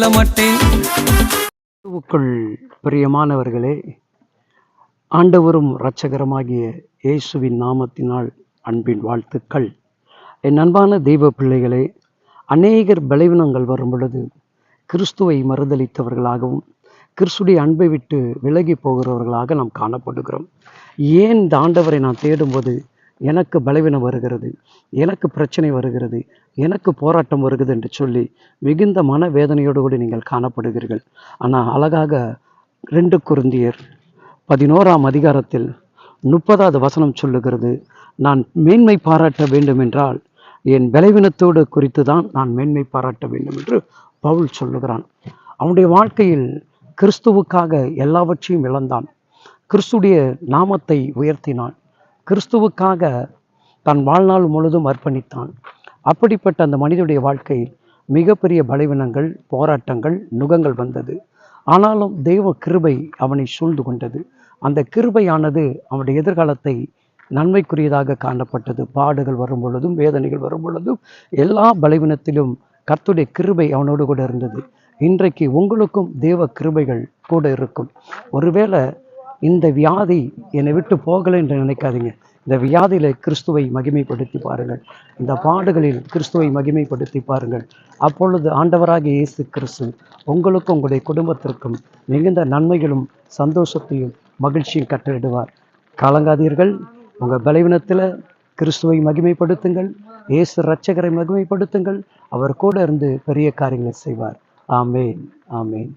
சொல்ல மாட்டேன். பிரியமானவர்களே, ஆண்டவரும் இரட்சகருமாகிய இயேசுவின் நாமத்தினால் அன்பின் வாழ்த்துக்கள். என் அன்பான தெய்வ பிள்ளைகளே, அநேகர் பலவீனங்கள் வரும் பொழுது கிறிஸ்துவை மறுதலித்தவர்களாகவும் கிறிஸ்துடைய அன்பை விட்டு விலகி போகிறவர்களாக நாம் காணப்படுகிறோம். ஏன் இந்த ஆண்டவரை நான் தேடும்போது எனக்கு பலவீனம் வருகிறது, எனக்கு பிரச்சனை வருகிறது, எனக்கு போராட்டம் வருகிறது என்று சொல்லி மிகுந்த மனவேதனையோடு கூட நீங்கள் காணப்படுகிறீர்கள். ஆனால் அழகாக 2 கொரிந்தியர் 11ஆம் அதிகாரத்தில் 30வது வசனம் சொல்லுகிறது, நான் மேன்மை பாராட்ட வேண்டும் என்றால் என் பலவீனத்தோடு குறித்து தான் நான் மேன்மை பாராட்ட வேண்டும் என்று பவுல் சொல்லுகிறான். அவனுடைய வாழ்க்கையில் கிறிஸ்துவுக்காக எல்லாவற்றையும் இழந்தான். கிறிஸ்துடைய நாமத்தை உயர்த்தினான். கிறிஸ்துவுக்காக தன் வாழ்நாள் முழுதும் அர்ப்பணித்தான். அப்படிப்பட்ட அந்த மனிதனுடைய வாழ்க்கையில் மிகப்பெரிய பலவீனங்கள், போராட்டங்கள், நுகங்கள் வந்தது. ஆனாலும் தெய்வ கிருபை அவனை சூழ்ந்து கொண்டது. அந்த கிருபையானது அவனுடைய எதிர்காலத்தை நன்மைக்குரியதாக காணப்பட்டது. பாடுகள் வரும் பொழுதும், வேதனைகள் வரும் பொழுதும், எல்லா பலவீனத்திலும் கர்த்தருடைய கிருபை அவனோடு கூட இருந்தது. இன்றைக்கு உங்களுக்கும் தேவ கிருபைகள் கூட இருக்கும். ஒருவேளை இந்த வியாதி என்னை விட்டு போகலை என்று நினைக்காதீங்க. இந்த வியாதியில் கிறிஸ்துவை மகிமைப்படுத்தி பாருங்கள். இந்த பாடுகளில் கிறிஸ்துவை மகிமைப்படுத்தி பாருங்கள். அப்பொழுது ஆண்டவராகிய இயேசு கிறிஸ்து உங்களுக்கும் உங்களுடைய குடும்பத்திற்கும் மிகுந்த நன்மைகளும் சந்தோஷத்தையும் மகிழ்ச்சியும் கட்டளிடுவார். கலங்காதீர்கள். உங்கள் பலவீனத்தில் கிறிஸ்துவை மகிமைப்படுத்துங்கள். இயேசு இரட்சகரை மகிமைப்படுத்துங்கள். அவர் கூட இருந்து பெரிய காரியங்களை செய்வார். ஆமேன், ஆமேன்.